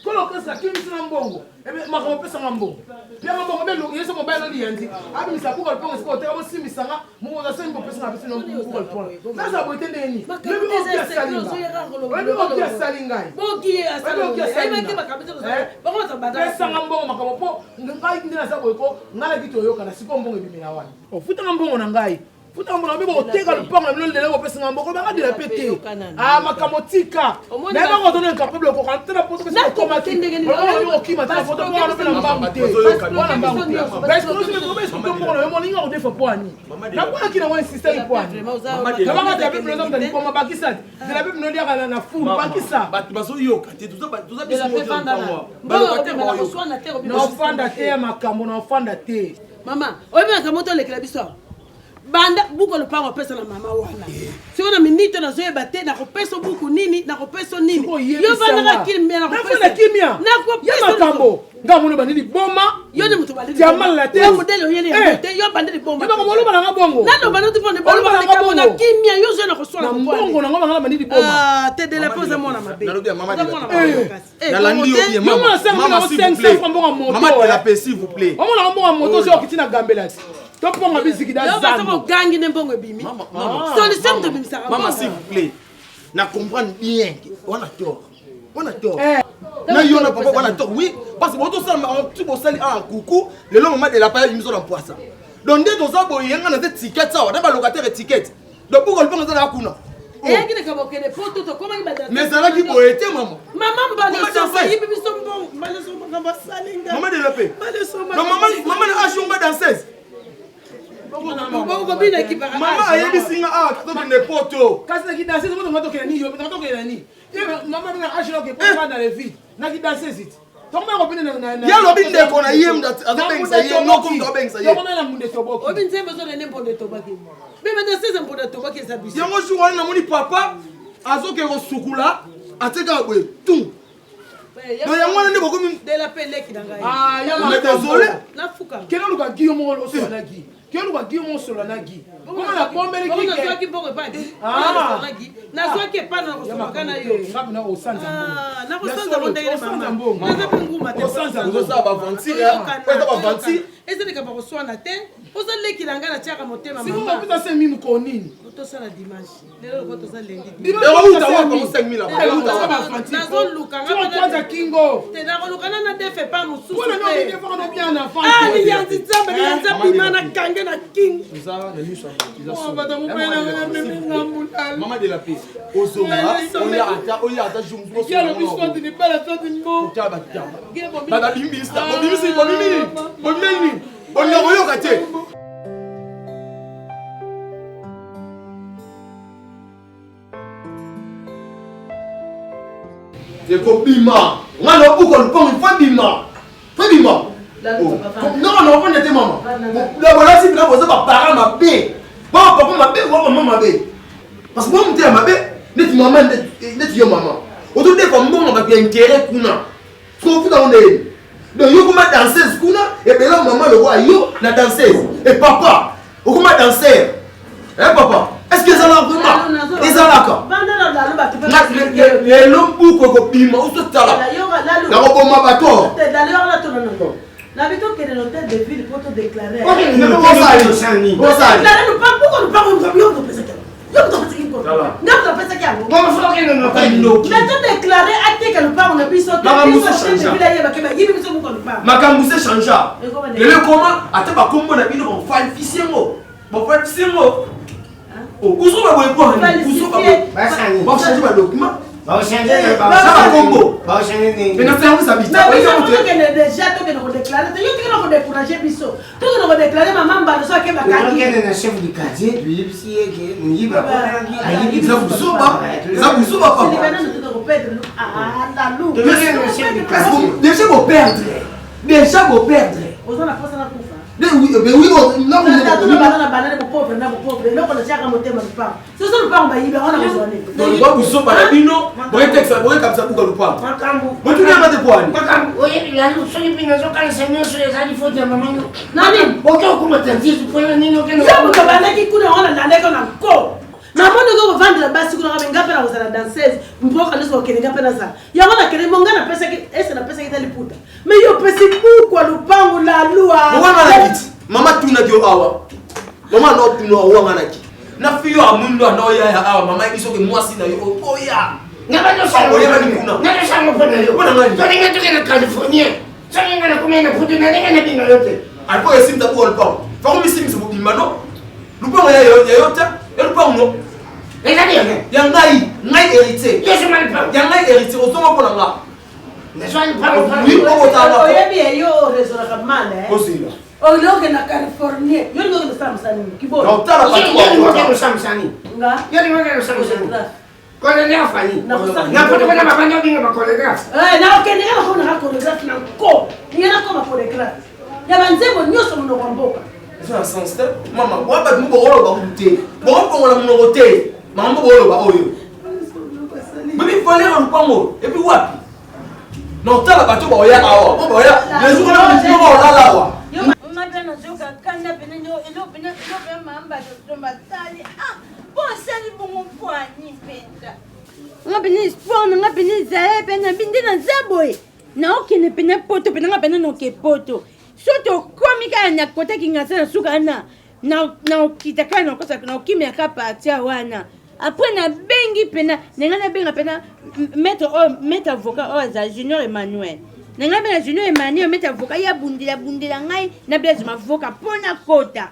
kolo orchestre akimisina mbongo makambo opesanga mbongo pianga mbongo be yeso mobile oliyandi abimisa buka lipongo sika oteka bosimisanga mokoza seni bopesanga pesina buka lipongo sasa boite ndeni yebi okia sali ngai pesanga mbongo makambo po ngai ndi naza boyeko ngala kiti oyokana siko mbongo ebimina wana ofutanga mbongo na ngai futa mbona bibo oteka lupango na bilolo lelo pesanga mboko banga dila pete makambo tika na ba ko donner capable ko kan tena poto ko automatique ko kima tena photo ko na pena mbangu te wana mbangu te parce que nous sommes ko mboko na mo linga ko defa poani na kwa kina wa system poani na banga ta bible nzo ndani ko mabakisa de la bible no dia na fu bakisa batu baso yoka te tuza biso na ofanda te makambo na ofanda te mama oyebi makambo to lekela biso banda buko lupango pesa na mama wana sio na minute na zoeba te na kopesa buku nini na kopesa nini yo banda kimia na kopesa kimia na kopesa makambo ngamuno bandini boma yo ni mtu balidi jamal la te yo modelo yele ya te yo bandini boma yo ngolo bana bongo na no bana tupone bolo bana na kimia yo zo na koswana na bongo na ngoma ngala bandini boma te de la pose mona mabe na lobi mama na landi yo mama de la paix s'il vous plaît on na mbongo moto so kitina gambelati toponga biziki da zango gangi ne mbongo ebimi solution de bimisa maman s'il vous plaît na comprendre bien on a tort na yo na papa on a tort oui parce que bon tout ça tu bo sali en coucou le long moment de la paille miso na poisa donc dès dans ça boy yanga na ticket ça na ba locataire ticket donc pour le panga ça na kuna qui ne kabo kene poto to comment ibada mais ça là qui boy était maman mbalo ça yibi biso mbalo so ngamba salinga maman de la paix non maman na ashumba danseuse mama ayebisinga awa tokende poto kasi nakidanse soki tonga tokenda nini yo tokenda nini mama bina ashinoke po na le vide nakidanse ziti tokoma kopine ya lobi ndeko na ye azobengisa ye noko mtu abengisa ye tokoma na munde toboki obi nzembe ozonene mponde tobaki beba daseze mponde tobaki eza biso yango jour wana namoni papa azoke kosukula atekaka boye tu no yango wana nde bokomi de la peleki na ngai yama désolé nafuka kelo luka giyo moko osolanaki kelo luka giyo moko osolanaki koma na bombele kike nazwaki mbongo epadi nazwaki epana na kosolaka na yo ngapi na osanza mbongo nakosanza bo ndenge mama nazapi nguma te ozosala bavantire eza bavantire ezaleka bakoswana te ozalekila ngai natiaka motema sikokokuta se mimi konini tosala dimanche lelo lokola toza lendi nazoluka kingo te nakolukana na defe pa mosusualiyanzi nzambe liyanza bima na kange na kingo Maman de la paix. Ozonga, oya ata jumbo. Quel biscuit n'est pas la sorte de mot. Baba bimbista, bomimi. On le royo kate. C'est comme bima. On a le bouc on le prend, il faut bima. Faut bima. Non, on était maman. La voilà si là vous avez parents ma bé. Bon papa ma bé, maman ma bé. Parce que moi, je suis maman, je suis maman. Aujourd'hui, comme moi, on va bien intérêt. Donc, je suis danseuse. Et bien là, maman, le roi, la danseuse. Et papa, comment danser? Hein, papa? Est-ce que ça va vraiment? Et ça va quoi? Les longs boucs, où est-ce que la vito que de l'hôtel de ville pour te déclarer. Makambuse changea. Le comment ata ba kombo na bino on falsifier ngo. Bon falsifier ngo. Oh, kuso ba boy ko hani. Kuso ba boy. Ba changer ba document. Ba changer ba kombo. Ba changer ni. Mais na faire ça bita. Mais déjà to que nous déclarer. Tu yo que nous décourager biso. Tu que nous déclarer maman ba so ke ba kaki. Quel est le chef du quartier? Lui si que ni ba. Ça vous souba papa. Déjà vous perdre. Vous en a pas ça la coufa. Mais oui, là vous banane pour pauvre, na pour pauvre. Là on a chaka monter mal pas. C'est ça le pas on va y on a besoin. Donc va vous souba la bino, vous êtes texte, vous êtes comme ça pour le pas. Makambo. Vous tu n'as pas de quoi. Makambo, oui, la nous soyez bien zo quand c'est mieux sur les ali faut de maman. Nani, aucun coup de tête, tu peux ni no que no. Ça vous banane qui coule on a la nègre na ko. Maman ne go vendre la base kuna ngapa na uzala danseuse mboka ndizo kenga pena za yango na kele monga na pesa ki esa na pesa ki taliputa mais yo pesi buku lupango la lua mama na kiti mama tuna dio awa mama no tuna awa manaki na fiyo amundo ndo ya awa mama ibiso ke mwasi na yo oya ngaba no sa oya bani kuna na sa mo pona yo bona ngani to ninga tuke na California so ninga na kumena putu na ninga na binga yote alpo esimta ko alpo fa ko misim se bimano lupango ya yote lupango ngai héritier. Je suis mal pas. Ngai héritier. Au temps pour la. Ne sois pas. Oui, on va t'en faire. Bien, yo raisonnable mal. Aussi là. Oh, là que na Californie. Yo ngo no Samsung. Kibo. Non, t'as la partie. Yo ngo Samsung. Nga. Yo ngo Samsung. Kole ni afani. Na poto kana mabanya binga ba choreographe. Na okende kana ko na choreographe na ko. Ni na ko ma choreographe. Ya banzebo nyoso muno kwamboka. C'est un sens step. Maman, moi pas de bolo ba kuté. Bon ko la muno té. Maman bolo ba oyo. Mais il fallait un pango et puis wapi. Non, t'as la bateau ba oya awa. Ba oya. Les jours là on dit ba ola la wa. Yo mabena zoka kanda benenyo elo mamba to matali. Ah, bon sali bongo poani penda. Ngabeni sport ngabeni zae pena bindina zaboy. Na okene pena poto pena ngabena no ke poto. Soto komika na kota kingasana suka na kitakana kosa na kimya kapa tia wana. Après na bengi pena nengana benga pena maître avocat za Junior Emmanuel. Nengana benga Junior Emmanuel maître avocat ya bundila ngai na blaze mavoka pona kota.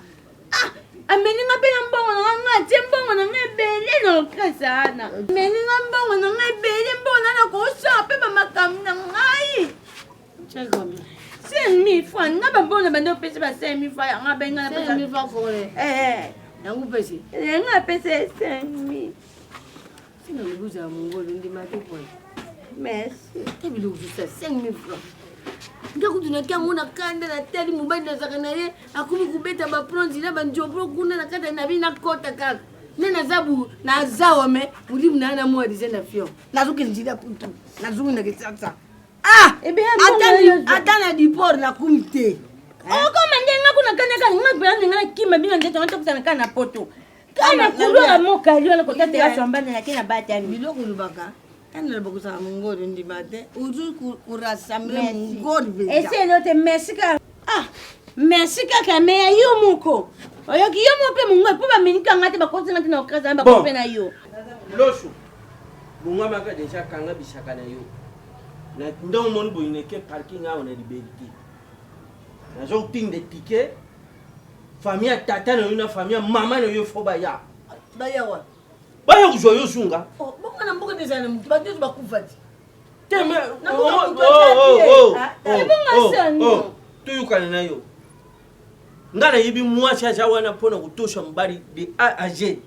Ah, ameni ngapena mbongo nga tiembongo na ngebele no kasana. Ameni ngambongo na ngebele mbona na ko sa pe mamakam na ngai. Chagoma. 5,000 francs. Nga bambona bando pese ba 5,000 francs. Nga benga na pesa 5,000 francs for le. Nangu pese. Nga pese 5,000. Sina lubuza mongolo ndi matopo. Merci. Tebilo kusa 5,000 francs. Ngakutuna kyangu na kanda na tali mobile na zakana ye akumi kubeta ba pronzi na banjobro kuna na kata na bina kota kaka. Nena zabu na zawa me mulimu na ana mwa dizena fio. Nazuki njida putu. Nazuki na kitata. Ah, ebe atana di por na kumite. Oko mandenga kuna kaneka ngapela ngana kima bina ndeto ngatokusana kana poto. Kana kulwa moka lio na kotete ya shambana na kina bata ni. Biloko lubaka. Kana lobakusa mongoro ndi mate. Uju kurassemble mongoro. Ese lote mesika. Ah, merci kaka me yo moko oyoki yo mope munga po bamenika ngate bakonzi ngate na okaza ba kope na yo loso munga maka deja kanga bisaka na yo na ndong mon boyine ke parking a on a liberté na zo ting de ticket famille tata na una famille mama na yo fo ba ya kuzo yo sunga bongo na mboka deja na mtu batetu bakufati teme tuyukana na yo ngana yibi mwacha chawana pona kutosha mbali de A à Z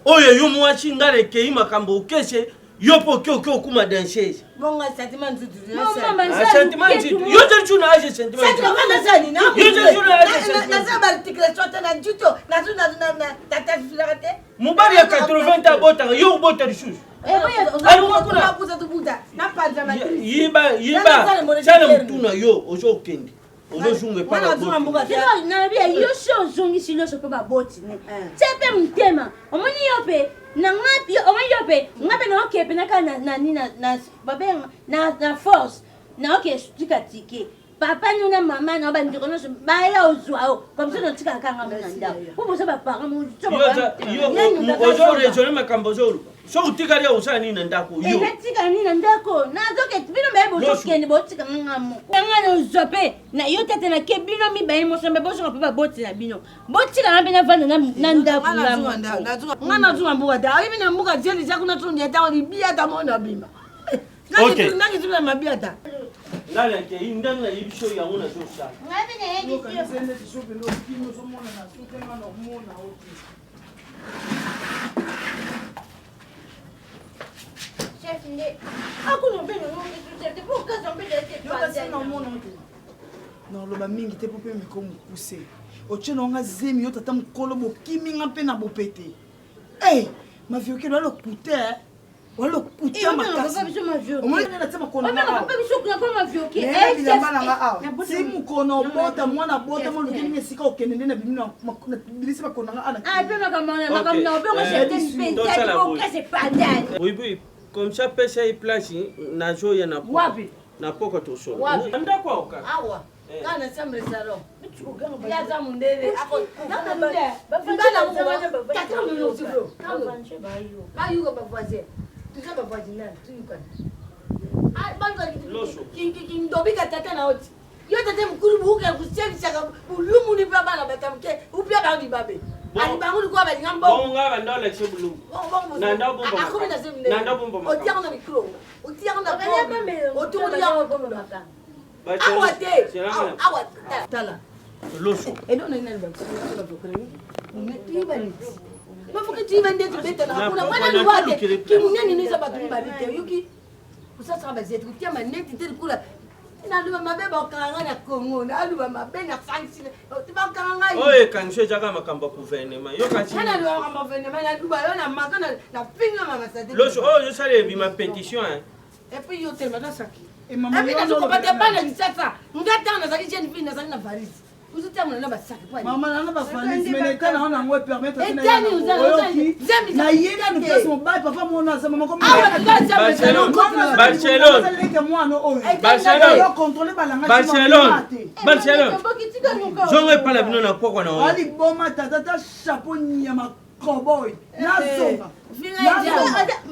oyo yo mwachi ngale ke makambo ukeshe yopo kyo kuma danseuse bonga sentiment tutu sentiment tutu yo tchuna aje sentiment na zani na yo tchuna aje sentiment na zaba article chota na juto na tata filate mubari ya 80 abota yo bota rishushu yiba sana mtuna yo ozo kende ozozunga epana nabia yo so ozongisi nyonso mpe baboti tie mpe motema omoni yo mpe omoni yo mpe nga mpe naoke mpe naka na force naoke tika tike papa nuna mama na bandeko nyonso baya ozwa o comme ça notikaka kanga mo na ndako po boza baparent ozoresone makambo ozoluka so utikali osala nini na ndako yo etika nini na ndako nazoke bino mbaye bozokende botika nganga moko ngana ozwa mpe na yo tete nake bino mibale mosombe bozonga mpe baboti na bino botikanga mpe navanda na ndako nga nazunga mbuka ta oyebi na mbuka tie lisa kuna tundi ta libia ta mona bima naki tuna mabia ta lala ke indanga na yibisho yango na zosa ngabe ne yedi chef nde akuno mbeno nongi tutete pour que zombe de non loba mingi te po mpe mikomo pousse otie nanga zemi yo tata mokolo bokiminga mpe na bopete maviokelo alokute walokute makasi mokono obota mwana bota molukeli esika okende nde na bilisi bakonanga oui comme ça pesa hii place nazo ya na wapi na poko to so anda kwa oka awa kana samle salon ya za mundele ako kindobika tata na oti yo tete mukulu buke kusevisaka bulumu ni baba batamke upya bangi babe ali bangu ni kwa balinga mbo bonga banda la chebulu nanda bomba nanda bomba otiako na mikro otiako na bomba otuko ya bomba awate awate tala loso edo na nani bangu bafuka tiba ndetu beta na kuna mwana ni wate kimuneni niza batu mbabite yuki kusasa bazetu kutia maneti tele kula na luba mabeba okanga na Kongo na luba mabena fansine tiba okanga oye kanisho jaka makamba gouvernement yo kanchi na luba gouvernement na luba yo na makana na pinga mama sate loso yo sale bi ma pétition et puis yo te mata saki et maman yo na ko pate bana ni sasa ngata na saki jeune fille na saki na valise uzuta mwana na basaki kwa mama na ba valise meneka na ona ngwe permettre na na yena no place mo bai papa mo na sama ko Barcelone zonge pala bino na kwa na oyo ali boma tata chapeau nyama cowboy na zonga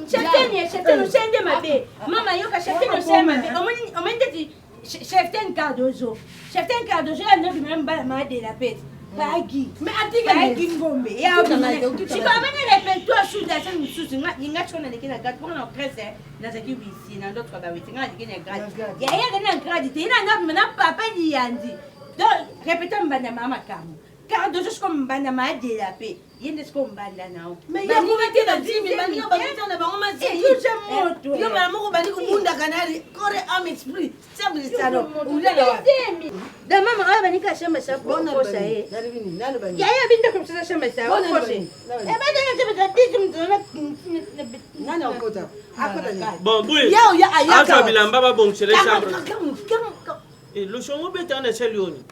cheften usende mabe mama yoka cheften usende mabe omende cheften Cardozo ya ndoki mbala ma de la pete bagi mais atika bagi ngombe ya chikamene repertoire shuda sana msusu nga chona nikina gati kwa na presse na zaki bisi na ndo twaba witi nga nikina gati ya na grade te ina ndo na papa ni yandi do répéter mbanda mama kamu Cardozo sko mbanda ma de la pete yende sko mbanda nao mais ya kumete na dimi bani nga bakita na bango masi yo mara moko bani kumunda kanali kore am esprit semble sano ulala wa da mama aba nika shamba sa ko sa e ya binda ko sa shamba sa ko se e ba da se ba diti mtona nana okota akota bon bui ya ayaka asa bilamba ba bon chere chambre e lo songo beta na chelioni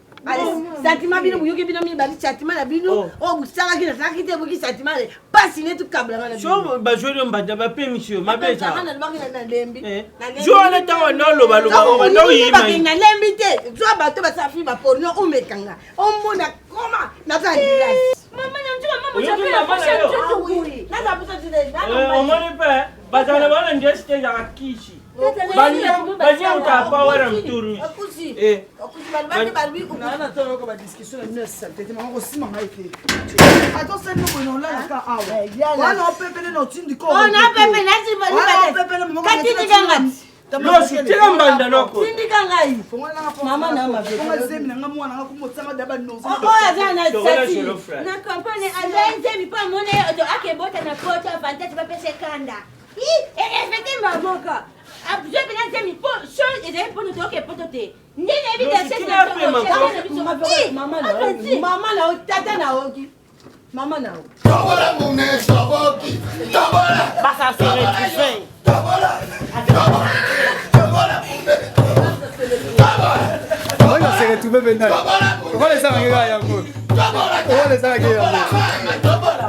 sentiment bino buyoki bino mi bali sentiment na bino o busaka kina sakite buki sentiment pa signé tout câble là. So ba jouer mbanda ba pe monsieur ma beta. Na ba na lembi. Jo na tawa na lo ba na yi mai. Na lembi te. Jo ba to ba sa fi ba porno o mekanga. O mona koma na za ndila. Mama na mtu mama chakula pasha mtoto huyu. Na za mtoto zile. O moni pe ba za na bana ndio stage ya kishi. Banya utapa wala mturu. Akusi. Akusi balbi na tolo ko ba discussion na santé te mama ko sima ngaite. Ato sendo ko no la ka awa. Wana opepele no tindi ko. Ona pepe na si bali bali. Opepele mo Katini gangati. No sutila mbanda noko. Tindi gangai. Mama na ma. Ko zemi na ngamwana nga kumotsanga daba no. Oh azana sati. Na kampani azenze mi pa mone to akebota na poto avantage ba pese kanda. Effectivement moka. Je vais lancer mes pots chauds et des pots de toque et pots de thé. N'est pas évident c'est maman là, tata là, maman là. Tabala mune saboki. Tabala. Bah ça serait tout fait. Tabala. Tabala mune. Tabala. On s'est retrouvé maintenant. On va les arranger là yango. On va les arranger yango. Tabala.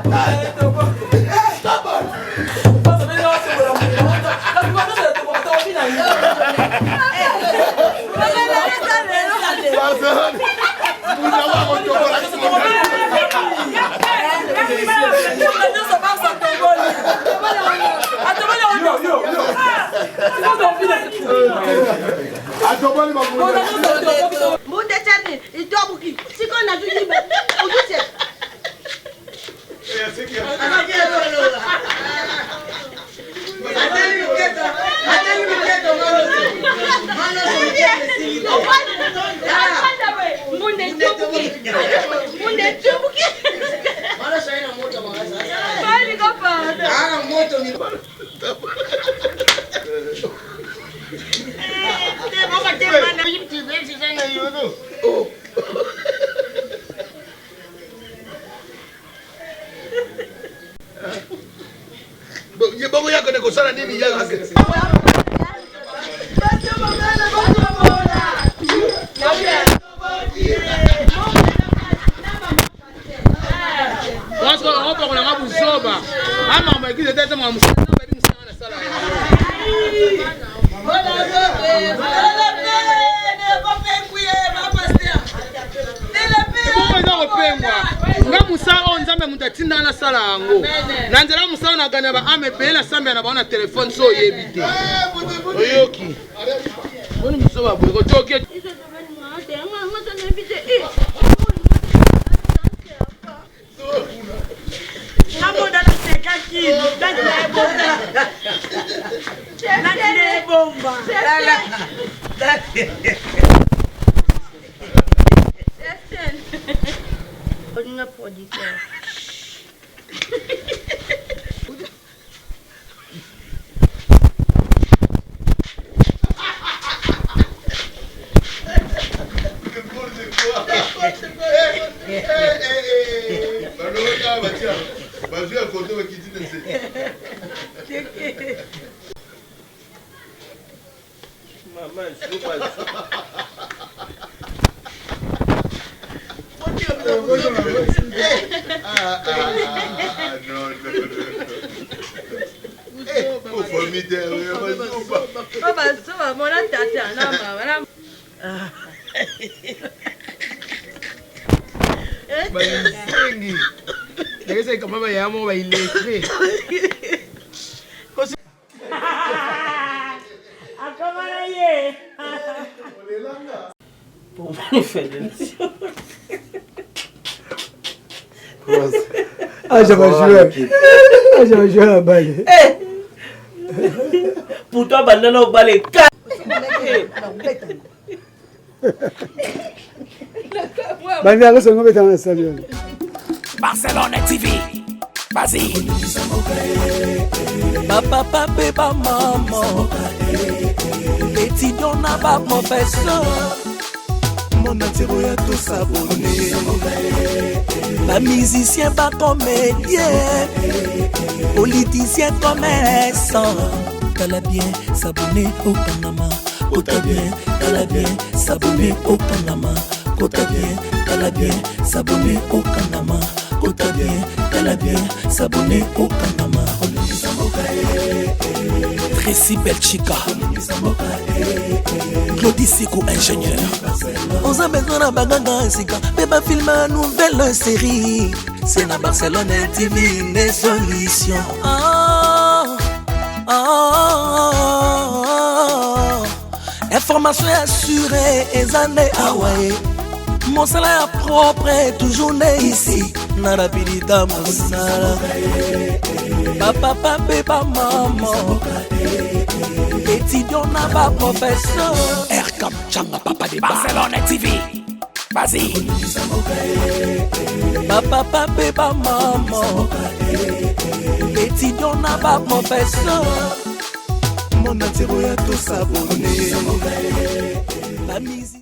Munde chani, itobuki. Siko na tujiba. Ujute. Munde tubuki. Mala shaina moto magasa. Bali kopanda. Ah moto ni. Mama temana yimti vesi sana yodo. Oh. Bongo yako ne kosana nini yako? Watu wanaopa kuna ngabu zoba. Ama maigize tete mwa msana badi msana na sala. Nga musa o nzambe mutatinda na sala yango. Na nzela musa na gana ba ame bela sambe na baona telefone so yebite. Oyoki. Boni muso ba boy ko toke. Odinga producer. Maman, je pas. Pour manifester. Ah, j'avais joué la balle. Pour toi, banana au balai. Barcelone TV. Vas-y. Papa, papa, maman. Étudiant n'a pas professeur. Mon attiro ya tout s'abonner. Pas musicien, pas comédien. Politicien, commerçant. T'as bien s'abonner au Panama. Kota bien, t'as bien s'abonner au Panama. Kota bien, t'as bien s'abonner au Panama. kota bien, tala bien, s'abonner au Kangama. Tracy Belchica, Claudie Siko, ingénieur. On a besoin d'un bagage, mais pas filmer une nouvelle série. C'est la Barcelone TV, une solution. Information assurée, et années Hawaii. Mon salaire propre est toujours né ici. Narapidita Moussala. Papa, papa, maman. Étudiant n'a pas professeur. Erkam Changa, papa de Barcelone TV. Vas-y. Papa, papa, maman. Étudiant n'a pas professeur. Mon atiro ya tous abonné. La musique.